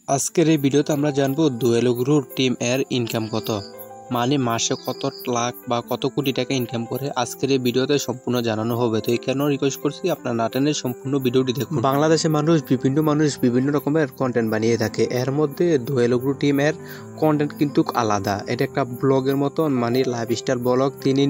আজকের এই ভিডিওতে আমরা জানবো ডুয়েলো গ্রুপ টিম এর ইনকাম কত, মানে মাসে কত লাখ বা কত কোটি টাকা ইনকাম করে। আজকের এই ভিডিওতে সম্পূর্ণ জানানো হবে। তো এই কেন রিকোয়েস্ট করছি, আপনার না টেনে সম্পূর্ণ ভিডিওটি দেখুন। বাংলাদেশের মানুষ বিভিন্ন রকমের কন্টেন্ট বানিয়ে থাকে, এর মধ্যে ডুয়েলো গ্রুপ টিম এর কন্টেন্ট কিন্তু আলাদা। এটা একটা ব্লগের মতন, মানে লাইফস্টাইল ব্লগ। তিনি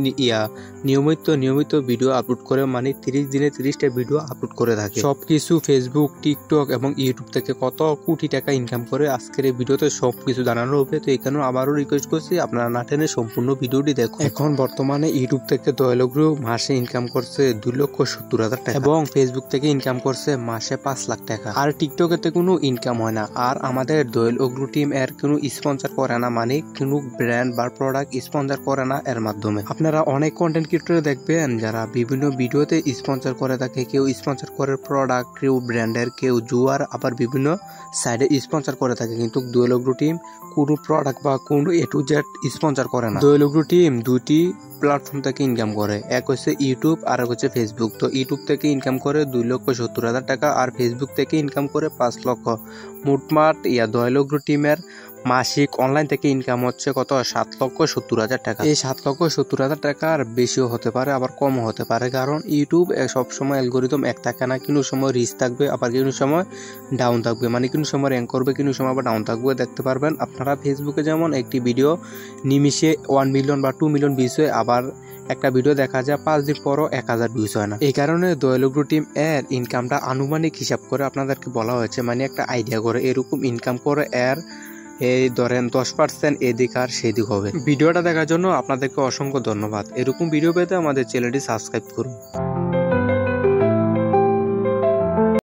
নিয়মিত ভিডিও আপলোড করে, মানে 30 দিনে 30টা ভিডিও আপলোড করে থাকে। সবকিছু ফেসবুক, টিকটক এবং ইউটিউব থেকে কত কোটি টাকা ইনকাম করে আজকের এই ভিডিওতে সবকিছু জানানো হবে। তো এখানে আবারও রিকোয়েস্ট করছি, আপনারা না টেনে সম্পূর্ণ ভিডিওটি দেখুন। এখন বর্তমানে ইউটিউব থেকে ডুয়েলো গ্রুপ মাসে ইনকাম করছে 2,70,000 টাকা এবং ফেসবুক থেকে ইনকাম করছে মাসে 5 লাখ টাকা। আর টিকটকেতে কোনো ইনকাম হয় না। আর আমাদের ডুয়েলো গ্রুপ টিম এর কোনো স্পন্সর করে না, মানে কোনো ব্র্যান্ড বা প্রোডাক্ট স্পন্সর করে না এর মাধ্যমে। আপনারা অনেক কন্টেন্ট ক্রিয়েটর দেখবেন যারা বিভিন্ন ভিডিওতে স্পন্সর করে থাকে। কেউ স্পন্সর করে প্রোডাক্ট, কেউ ব্র্যান্ডের, কেউ জুয়ার, আবার বিভিন্ন সাইডে স্পন্সর করে থাকে। কিন্তু ডুয়েলো গ্রুপ টিম কোনো প্রোডাক্ট বা কোনো A to Z স্পন্সর করে না। ডুয়েলো গ্রুপ টিম দুটি প্ল্যাটফর্ম থেকে ইনকাম করে, এক হচ্ছে ইউটিউব আর এক হচ্ছে ফেসবুক। তো ইউটিউব থেকে ইনকাম করে 2,70,000 টাকা আর ফেসবুক থেকে ইনকাম করে 5 লক্ষ। মোটমাট ডুয়েলো গ্রুপ টিমের মাসিক অনলাইন থেকে ইনকাম হচ্ছে কত, 7,70,000 টাকা। এই 7,70,000 টাকা আর বেশিও হতে পারে, আবার কমও হতে পারে, কারণ ইউটিউব সবসময় অ্যালগোরিদম এক থাকে না। কোনো সময় রিচ থাকবে, আবার কোনো সময় ডাউন থাকবে, মানে কোনো সময় র্যাঙ্ক করবে, কোনো সময় আবার ডাউন থাকবে। দেখতে পারবেন আপনারা ফেসবুকে যেমন একটি ভিডিও নিমিশে 1 মিলিয়ন বা 2 মিলিয়ন ভিউজ হয়, আবার একটা ভিডিও দেখা যায় 5 দিন পরও 1000 ভিউজ হয় না। এই কারণে ডুয়েলো গ্রুপ টিম এর ইনকামটা আনুমানিক হিসাব করে আপনাদেরকে বলা হয়েছে, মানে একটা আইডিয়া করে এরকম ইনকাম করে এর এই ধরেন 10% এদিক আর সেদিক হবে। ভিডিওটা দেখার জন্য আপনাদেরকে অসংখ্য ধন্যবাদ। এরকম ভিডিও পেতে আমাদের চ্যানেলটি সাবস্ক্রাইব করুন।